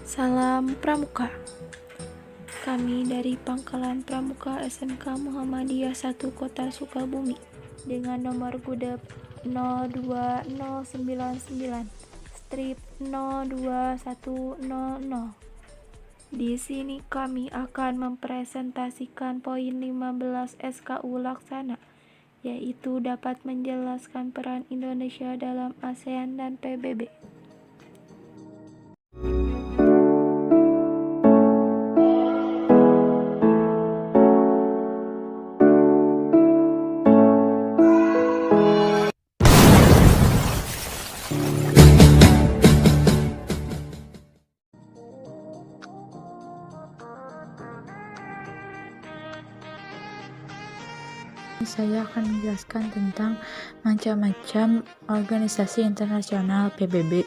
Salam Pramuka. Kami dari Pangkalan Pramuka SMK Muhammadiyah 1 Kota Sukabumi dengan nomor gudeg 02099 strip 02100. Di sini kami akan mempresentasikan poin 15 SKU Laksana, yaitu dapat menjelaskan peran Indonesia dalam ASEAN dan PBB. Saya akan menjelaskan tentang macam-macam organisasi internasional PBB.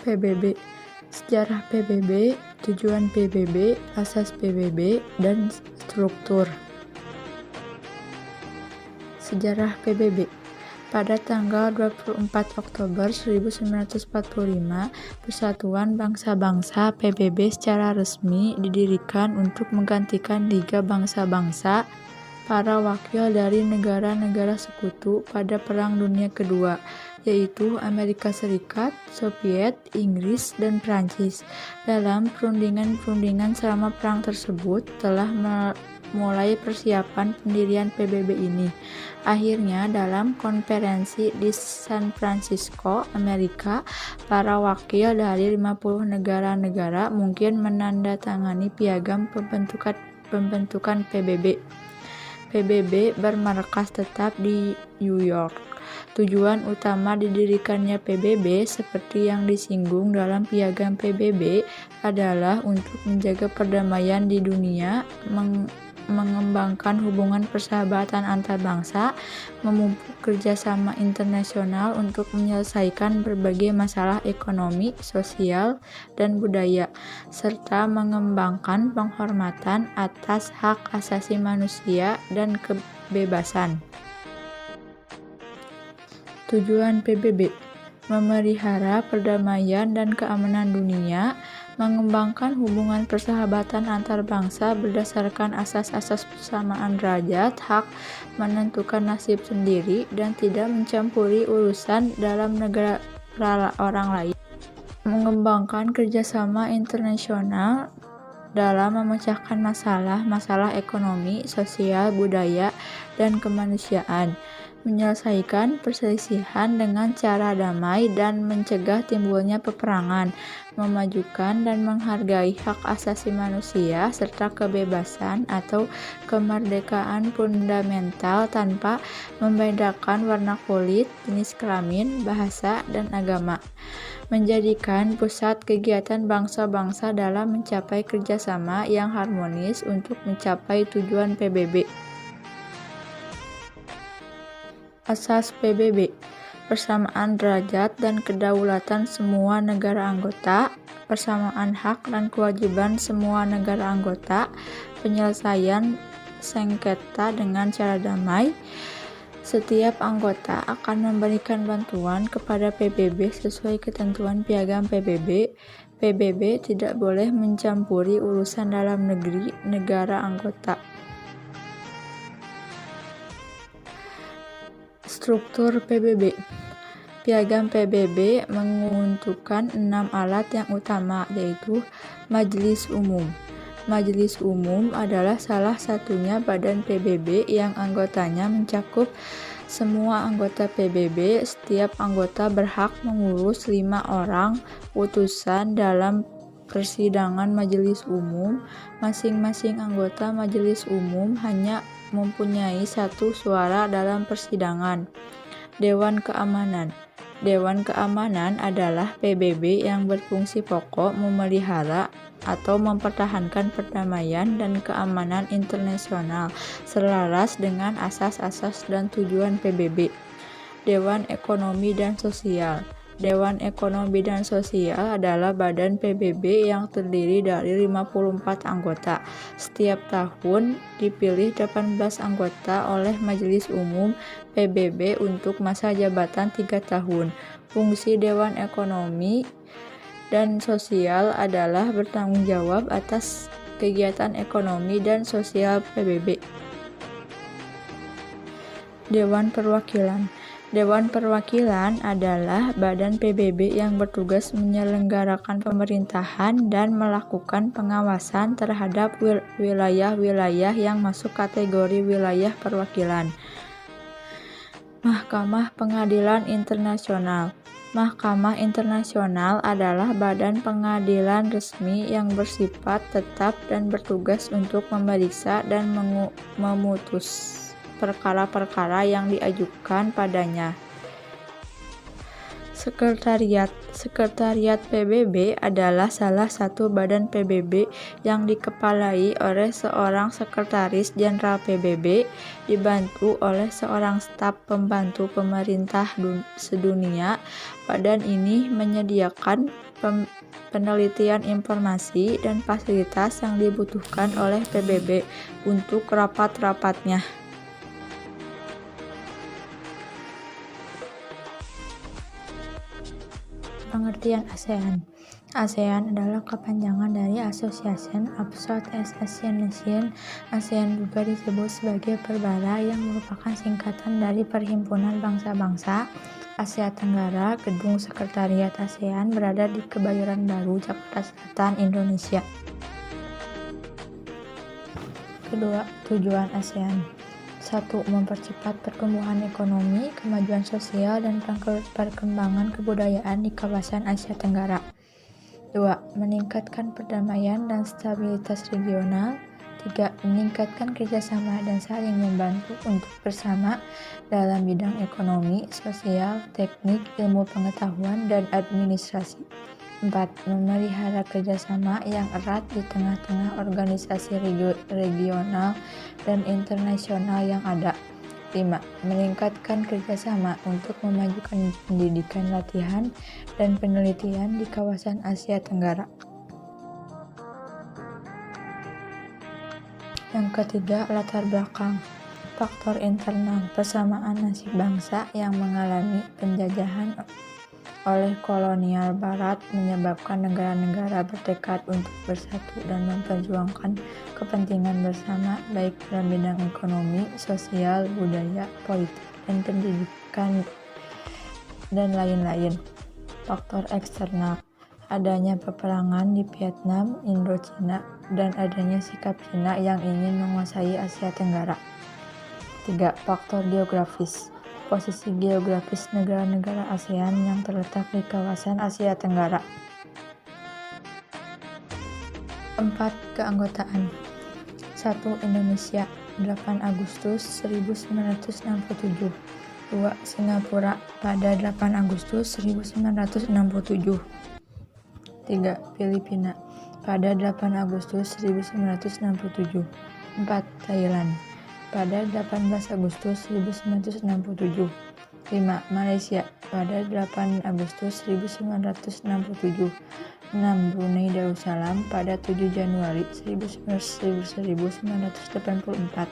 PBB, sejarah PBB, tujuan PBB, asas PBB, dan struktur. Sejarah PBB. Pada tanggal 24 Oktober 1945, Persatuan Bangsa-Bangsa PBB secara resmi didirikan untuk menggantikan Liga Bangsa-Bangsa, para wakil dari negara-negara sekutu pada Perang Dunia Kedua, yaitu Amerika Serikat, Soviet, Inggris, dan Prancis. Dalam perundingan selama perang tersebut telah mulai persiapan pendirian PBB ini. Akhirnya dalam konferensi di San Francisco, Amerika, para wakil dari 50 negara-negara mungkin menandatangani piagam pembentukan PBB. PBB bermarkas tetap di New York. Tujuan utama didirikannya PBB seperti yang disinggung dalam piagam PBB adalah untuk menjaga perdamaian di dunia, mengembangkan hubungan persahabatan antar bangsa, memupuk kerjasama internasional untuk menyelesaikan berbagai masalah ekonomi, sosial, dan budaya, serta mengembangkan penghormatan atas hak asasi manusia dan kebebasan. Tujuan PBB: memelihara perdamaian dan keamanan dunia, mengembangkan hubungan persahabatan antar bangsa berdasarkan asas-asas persamaan derajat, hak menentukan nasib sendiri, dan tidak mencampuri urusan dalam negara orang lain. Mengembangkan kerjasama internasional dalam memecahkan masalah ekonomi, sosial, budaya, dan kemanusiaan. Menyelesaikan perselisihan dengan cara damai dan mencegah timbulnya peperangan, memajukan dan menghargai hak asasi manusia serta kebebasan atau kemerdekaan fundamental tanpa membedakan warna kulit, jenis kelamin, bahasa, dan agama. Menjadikan pusat kegiatan bangsa-bangsa dalam mencapai kerjasama yang harmonis untuk mencapai tujuan PBB. Asas PBB: persamaan derajat dan kedaulatan semua negara anggota, persamaan hak dan kewajiban semua negara anggota, penyelesaian sengketa dengan cara damai. Setiap anggota akan memberikan bantuan kepada PBB sesuai ketentuan piagam PBB. PBB tidak boleh mencampuri urusan dalam negeri negara anggota. Struktur PBB. Piagam PBB menguntukkan 6 alat yang utama, yaitu Majelis Umum. Majelis Umum adalah salah satunya badan PBB yang anggotanya mencakup semua anggota PBB. Setiap anggota berhak mengurus 5 orang utusan dalam persidangan Majelis Umum. Masing-masing anggota Majelis Umum hanya mempunyai 1 suara dalam persidangan. Dewan Keamanan. Dewan Keamanan adalah PBB yang berfungsi pokok memelihara atau mempertahankan perdamaian dan keamanan internasional selaras dengan asas-asas dan tujuan PBB. Dewan Ekonomi dan Sosial. Dewan Ekonomi dan Sosial adalah badan PBB yang terdiri dari 54 anggota. Setiap tahun dipilih 18 anggota oleh Majelis Umum PBB untuk masa jabatan 3 tahun. Fungsi Dewan Ekonomi dan Sosial adalah bertanggung jawab atas kegiatan ekonomi dan sosial PBB. Dewan Perwakilan. Dewan Perwakilan adalah badan PBB yang bertugas menyelenggarakan pemerintahan dan melakukan pengawasan terhadap wilayah-wilayah yang masuk kategori wilayah perwakilan. Mahkamah Pengadilan Internasional. Mahkamah Internasional adalah badan pengadilan resmi yang bersifat tetap dan bertugas untuk memeriksa dan memutus perkara-perkara yang diajukan padanya. Sekretariat PBB adalah salah satu badan PBB yang dikepalai oleh seorang sekretaris jenderal PBB, dibantu oleh seorang staf pembantu pemerintah sedunia. Badan ini menyediakan penelitian informasi dan fasilitas yang dibutuhkan oleh PBB untuk rapat-rapatnya. Pengertian ASEAN. ASEAN adalah kepanjangan dari Association of Southeast Asian Nations. ASEAN juga disebut sebagai perbara yang merupakan singkatan dari Perhimpunan Bangsa-Bangsa Asia Tenggara. Gedung Sekretariat ASEAN berada di Kebayoran Baru, Jakarta Selatan, Indonesia. Kedua, tujuan ASEAN. 1. Mempercepat pertumbuhan ekonomi, kemajuan sosial, dan perkembangan kebudayaan di kawasan Asia Tenggara. 2. Meningkatkan perdamaian dan stabilitas regional. 3. Meningkatkan kerjasama dan saling membantu untuk bersama dalam bidang ekonomi, sosial, teknik, ilmu pengetahuan, dan administrasi. 4. Memelihara kerjasama yang erat di tengah-tengah organisasi regional dan internasional yang ada. 5. Meningkatkan kerjasama untuk memajukan pendidikan, latihan, dan penelitian di kawasan Asia Tenggara. Yang ketiga, latar belakang. Faktor internal, persamaan nasib bangsa yang mengalami penjajahan oleh kolonial Barat menyebabkan negara-negara bertekad untuk bersatu dan memperjuangkan kepentingan bersama baik dalam bidang ekonomi, sosial, budaya, politik, dan pendidikan, dan lain-lain. Faktor eksternal, adanya peperangan di Vietnam, Indochina, dan adanya sikap Cina yang ingin menguasai Asia Tenggara. 3. Faktor geografis, posisi geografis negara-negara ASEAN yang terletak di kawasan Asia Tenggara. 4. Keanggotaan. 1. Indonesia, 8 Agustus 1967. 2. Singapura, pada 8 Agustus 1967. 3. Filipina, pada 8 Agustus 1967. 4. Thailand, pada 18 Agustus 1967. 5. Malaysia, pada 8 Agustus 1967. 6. Brunei Darussalam, pada 7 Januari 1984.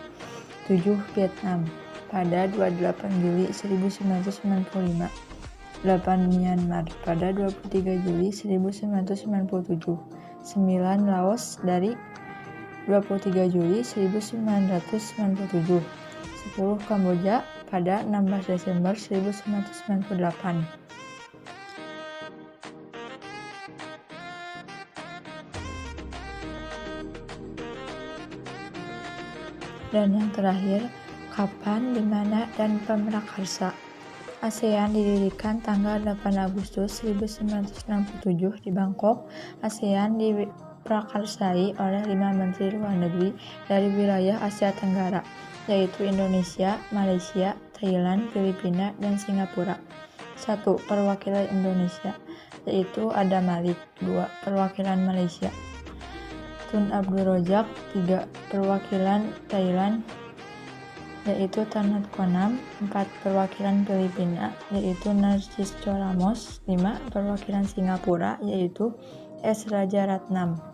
7. Vietnam, pada 28 Juli 1995. 8. Myanmar, pada 23 Juli 1997. 9. Laos, dari 23 Juli 1997. 10. Kamboja, pada 16 Desember 1998. Dan yang terakhir, kapan, di mana, dan pemrakarsa. ASEAN didirikan tanggal 8 Agustus 1967 di Bangkok. ASEAN diprakarsai oleh 5 menteri luar negeri dari wilayah Asia Tenggara, yaitu Indonesia, Malaysia, Thailand, Filipina, dan Singapura. 1. Perwakilan Indonesia, yaitu Adam Malik. 2. Perwakilan Malaysia, Tun Abdul Razak. 3. Perwakilan Thailand, yaitu Tanat Konam. 4 perwakilan Filipina, yaitu Narcisco Ramos. 5 perwakilan Singapura, yaitu S. Rajaratnam.